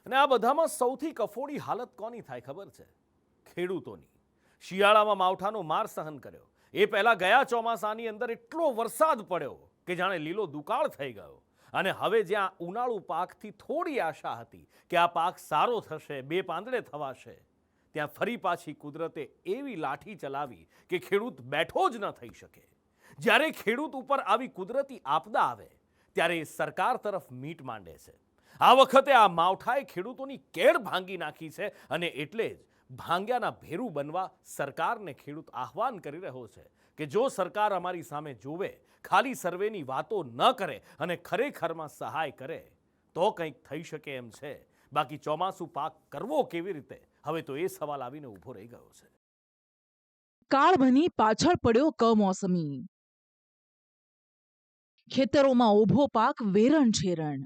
અને આ બધામાં સૌથી કફોડી હાલત કોની થાય ખબર છે? ખેડૂતોની. શિયાળામાં માવઠાનો માર સહન કર્યો, એ પહેલા ગયા ચોમાસાની અંદર એટલો વરસાદ પડ્યો કે જાણે લીલો દુકાળ થઈ ગયો. અને હવે જ્યાં ઉનાળુ પાકથી થોડી આશા હતી કે આ પાક સારો થશે, બે પાંદડે થવાશે, ત્યાં ફરી પાછી કુદરતે એવી લાઠી ચલાવી કે ખેડૂત બેઠો જ ન થઈ શકે. જ્યારે ખેડૂત ઉપર આવી કુદરતી આપદા આવે ત્યારે એ સરકાર તરફ મીટ માંડે છે. આ વખતે આ માવઠાએ ખેડૂતોની કેળ ભાંગી નાખી છે અને એટલે જ ભાંગ્યાના ભેરું બનવા સરકારને ખેડૂત આહવાન કરી રહ્યો છે કે જો સરકાર અમારી સામે જોવે, ખાલી સર્વેની વાતો ન કરે અને ખરેખરમાં સહાય કરે તો કંઈક થઈ શકે એમ છે. બાકી ચોમાસું પાક કરવો કેવી રીતે, હવે તો એ સવાલ આવીને ઊભો રહી ગયો છે. કાળ બની પાછળ પડ્યો કમોસમી. ખેતરોમાં ઊભો પાક વેરણ છેરણ,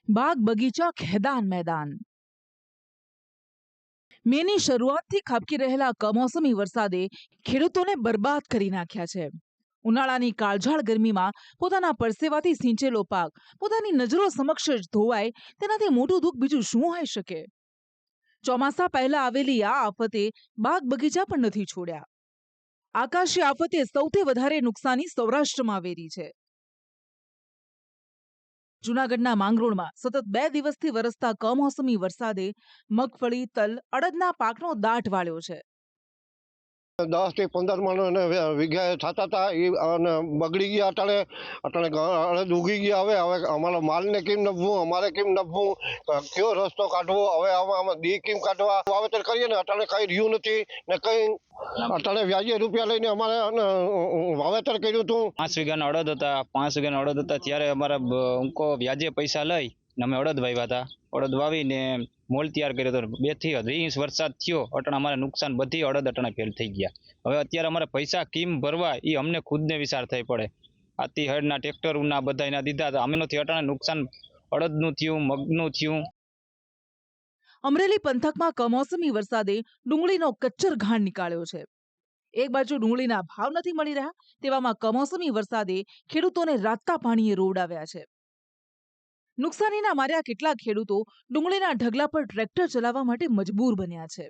બાગ બગીચા ખેદાન મેદાન. મેની શરૂઆતથી ખાબકી રહેલા કમોસમી વરસાદે ખેડૂતોને બરબાદ કરી નાખ્યા છે. ઉનાળાની કાળઝાળ ગરમીમાં પોતાના પરસેવાથી સિંચેલો પાક પોતાની નજરો સમક્ષ જ ધોવાય, તેનાથી મોટું દુઃખ બીજું શું હોઈ શકે? ચોમાસા પહેલા આવેલી આ આફતે બાગ બગીચા પણ નથી છોડ્યા. આકાશી આફતે સૌથી વધારે નુકસાની સૌરાષ્ટ્રમાં વેરી છે. જૂનાગઢના માંગરોળમાં સતત 2 દિવસથી વરસતા કમોસમી વરસાદે મગફળી, તલ, અડદના પાકનો દાટ વાળ્યો છે. 10 થી 15 મણ વીઘા થતા હતા એ બગડી ગયા. અટાણે અડદ ઉગી ગયા. હવે અમારા માલને કેમ નભવું, અમારે કેમ નભવું, કયો રસ્તો કાઢવો, હવે આમાં દી કેમ કાઢવા. વાવેતર કરીએ ને અટાણે કઈ રહ્યું નથી ને કઈ. અટાણે વ્યાજે રૂપિયા લઈને અમારે વાવેતર કર્યું હતું. 5 વીઘાના અડદ હતા ત્યારે અમારા ઊંકો વ્યાજે પૈસા લઈ ને અમે અડદ વાવ્યા હતા. અડદ વાવીને મોલ તૈયાર કર્યો હતો. 2 થી 2.5 ઇંચ વરસાદ થયો અટાણે અમારે નુકસાન બધી અડદ અટાણે ફેલ થઈ ગયા. હવે અત્યારે અમારે પૈસા કેમ ભરવા એ અમને ખુદને વિચાર થઈ પડે. આથી હળના ટ્રેક્ટરના બધાના દીધા હતા. અમે નથી અટાણે નુકસાન અડદનું થયું, મગનું થયું. અમરેલી પંથકમાં કમોસમી વરસાદે ડુંગળીનો કચ્ચર ઘાણ નીકાળ્યો છે. એક બાજુ ડુંગળીના ભાવ નથી મળી રહ્યા, તેવામાં કમોસમી વરસાદે ખેડૂતોને રાતતા પાણીએ રોવડાવ્યા છે. નુકસાનીના માર્યા કેટલાક ખેડૂતો ડુંગળીના ઢગલા પર ટ્રેક્ટર ચલાવવા માટે મજબૂર બન્યા છે.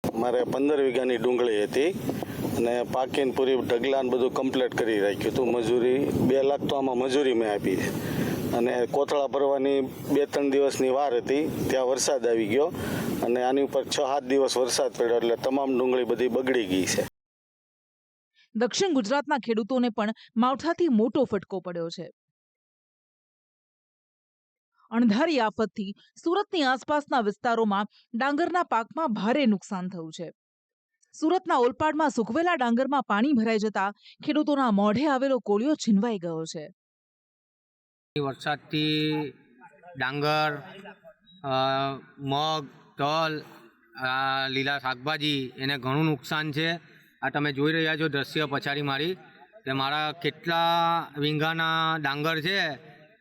મારે 15 વીઘાની ડુંગળી હતી અને પાકીને પૂરી ઢગલા ને બધું કમ્પ્લીટ કરી રાખ્યું હતું. મજૂરી 2 લાખ તો આમાં મજૂરી મેં આપી છે અને કોથળા ભરવાની 2-3 દિવસની વાર હતી, ત્યાં વરસાદ આવી ગયો અને આની ઉપર 6-7 દિવસ વરસાદ પડ્યો એટલે તમામ ડુંગળી બધી બગડી ગઈ છે. દક્ષિણ ગુજરાતના ખેડૂતોને પણ માવઠાથી મોટો ફટકો પડ્યો છે. અણધારી આફતથી સુરતની આસપાસના વિસ્તારોમાં ડાંગરના પાકમાં ભારે નુકસાન થયું છે. સુરતના ઓલપાડમાં સૂકવેલા ડાંગરમાં પાણી ભરાઈ જતા ખેડૂતોના મોઢે આવેલો કોળિયો છીનવાઈ ગયો છે. વરસાદથી ડાંગર, મગ, તલ, લીલા શાકભાજી એને ઘણું નુકસાન છે. આ તમે જોઈ રહ્યા છો દ્રશ્ય પછાડી મારી કે મારા કેટલા વીંગાના ડાંગર છે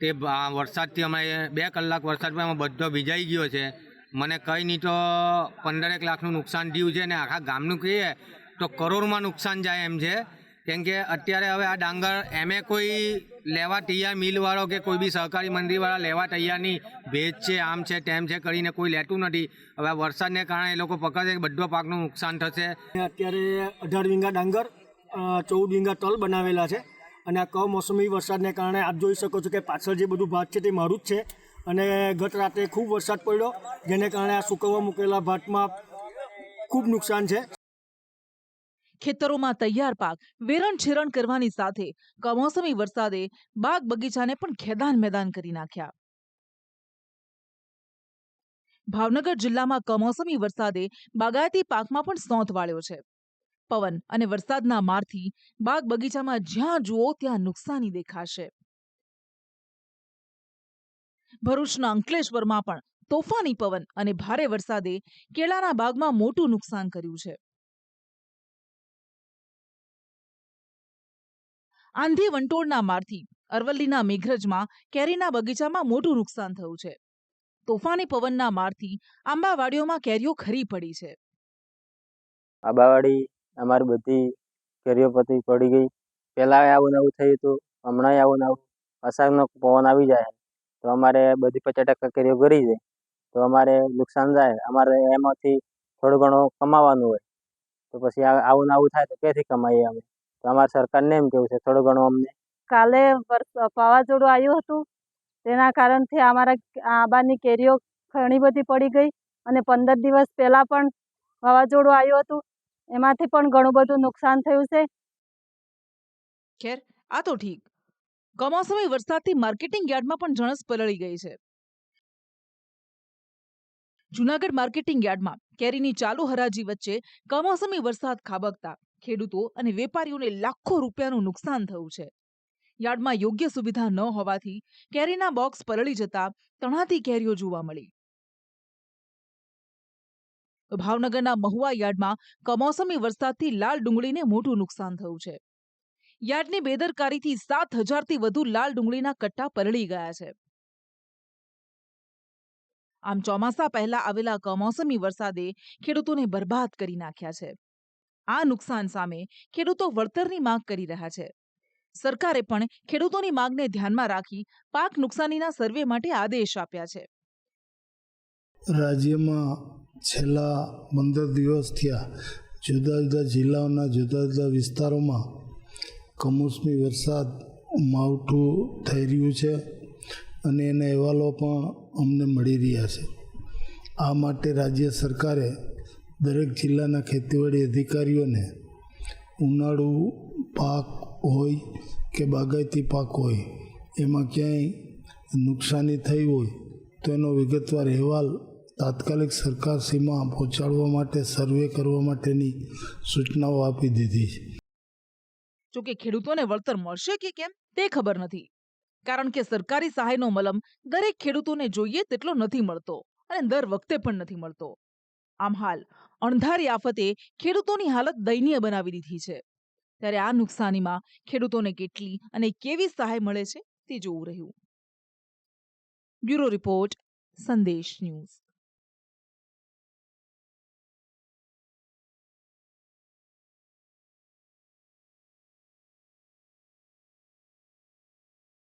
તે વરસાદથી અમે 2 કલાક વરસાદમાં એમાં બધો ભીજાઈ ગયો છે. મને કંઈ નહીં તો 15 લાખનું નુકસાન થયું છે ને આખા ગામનું કહીએ તો કરોડમાં નુકસાન જાય એમ છે. કેમ કે અત્યારે હવે આ ડાંગર એમે કોઈ લેવા તૈયાર, મિલવાળો કે કોઈ બી સહકારી મંડળીવાળા લેવા તૈયાર નહીં. ભેજ છે, આમ છે, તેમ છે કરીને કોઈ લેતું નથી. હવે વરસાદને કારણે એ લોકો પકડે કે બધો પાકનું નુકસાન થશે. અત્યારે 18 વીંગા ડાંગર, 14 વીંગા તલ બનાવેલા છે અને આ કમોસમી વરસાદને કારણે આપ જોઈ શકો છો કે પાછળ જે બધું ભાત છે તે મારું જ છે અને ગત રાતે ખૂબ વરસાદ પડ્યો જેને કારણે આ સુકવવા મૂકેલા ભાતમાં ખૂબ નુકસાન છે. ખેતરોમાં તૈયાર પાક વેરણ છેરણ કરવાની સાથે કમોસમી વરસાદે બાગ બગીચાને પણ ખેદાન મેદાન કરી નાખ્યા. ભાવનગર જિલ્લામાં કમોસમી વરસાદે બાગાયતી પાકમાં પણ સોંત વાળ્યો છે. પવન અને વરસાદના મારથી બાગ બગીચામાં જ્યાં જુઓ ત્યાં નુકસાની દેખાશે. ભરૂચના અંકલેશ્વરમાં પણ તોફાની પવન અને ભારે વરસાદે કેળાના બાગમાં મોટું નુકસાન કર્યું છે. આંધી વંટોળના મારથી અરવલ્લીના મેઘરજમાં કેરીના બગીચામાં મોટું નુકસાન થયું છે. તોફાની પવનના મારથી આંબાવાડીઓમાં કેરીઓ ખરી પડી છે. આંબાવાડી અમારી બધી કેરીઓ પડી ગઈ. પહેલાં આવું નવું થયું હતું, હમણાં આવું નવું અચાનક પવન આવી જાય તો અમારે બધી 50% કેરીઓ ગળી જાય તો અમારે નુકસાન જાય. અમારે એમાંથી થોડું ઘણું કમાવાનું હોય તો પછી આવું ને આવું થાય તો ક્યાંથી કમાઈએ અમે? તો અમારે સરકારને એમ કેવું છે થોડું ઘણું અમને. કાલે વાવાઝોડું આવ્યું હતું તેના કારણથી અમારા આંબાની કેરીઓ ઘણી બધી પડી ગઈ અને 15 દિવસ પહેલાં પણ વાવાઝોડું આવ્યું હતું એમાંથી પણ ઘણું બધું નુકસાન થયું છે. ખેર આ તો ઠીક, કમોસમી વરસાદથી માર્કેટિંગ યાર્ડમાં પણ જણસ પલળી ગઈ છે. જૂનાગઢ માર્કેટિંગ યાર્ડમાં કેરીની ચાલુ હરાજી વચ્ચે કમોસમી વરસાદ ખાબકતા ખેડૂતો અને વેપારીઓને લાખો રૂપિયાનું નુકસાન થયું છે. યાર્ડમાં યોગ્ય સુવિધા ન હોવાથી કેરીના બોક્સ પલળી જતા તણાતી કેરીઓ જોવા મળી. ભાવનગરના મહુવા યાર્ડમાં કમોસમી વરસાદથી લાલ ડુંગળીને મોટું નુકસાન થયું છે. યાર્ડની બેદરકારીથી 7,000થી વધુ લાલ ડુંગળીના કટ્ટા પલળી ગયા છે. આમ ચોમાસા પહેલા આવેલા કમોસમી વરસાદે ખેડૂતોને બરબાદ કરી નાખ્યા છે. આ નુકસાન સામે ખેડૂતો વળતરની માંગ કરી રહ્યા છે. સરકારે પણ ખેડૂતોની માંગને ધ્યાનમાં રાખી પાક નુકસાનીના સર્વે માટે આદેશ આપ્યા છે. રાજ્યમાં છેલ્લા 15 દિવસ થયા જુદા જુદા જિલ્લાઓના જુદા જુદા વિસ્તારોમાં કમોસમી વરસાદ માવઠું થઈ રહ્યું છે અને એના અહેવાલો પણ અમને મળી રહ્યા છે. આ માટે રાજ્ય સરકારે દરેક જિલ્લાના ખેતીવાડી અધિકારીઓને ઉનાળુ પાક હોય કે બાગાયતી પાક હોય એમાં ક્યાંય નુકસાની થઈ હોય તો એનો વિગતવાર અહેવાલ તાત્કાલિક સરકારશ્રીમાં પહોંચાડવા માટે સર્વે કરવા માટેની સૂચનાઓ આપી દીધી છે. જોકે ખેડૂતોને વળતર મળશે કે કેમ તે ખબર નથી, કારણ કે સરકારી સહાયનો મલમ દરેક ખેડૂતોને જોઈએ તેટલો નથી મળતો અને દર વખતે પણ નથી મળતો. આમ હાલ અણધારી આફતે ખેડૂતોની હાલત દયનીય બનાવી દીધી છે. ત્યારે આ નુકસાનીમાં ખેડૂતોને કેટલી અને કેવી સહાય મળે છે તે જોવું રહ્યું. બ્યુરો રિપોર્ટ, સંદેશ ન્યૂઝ.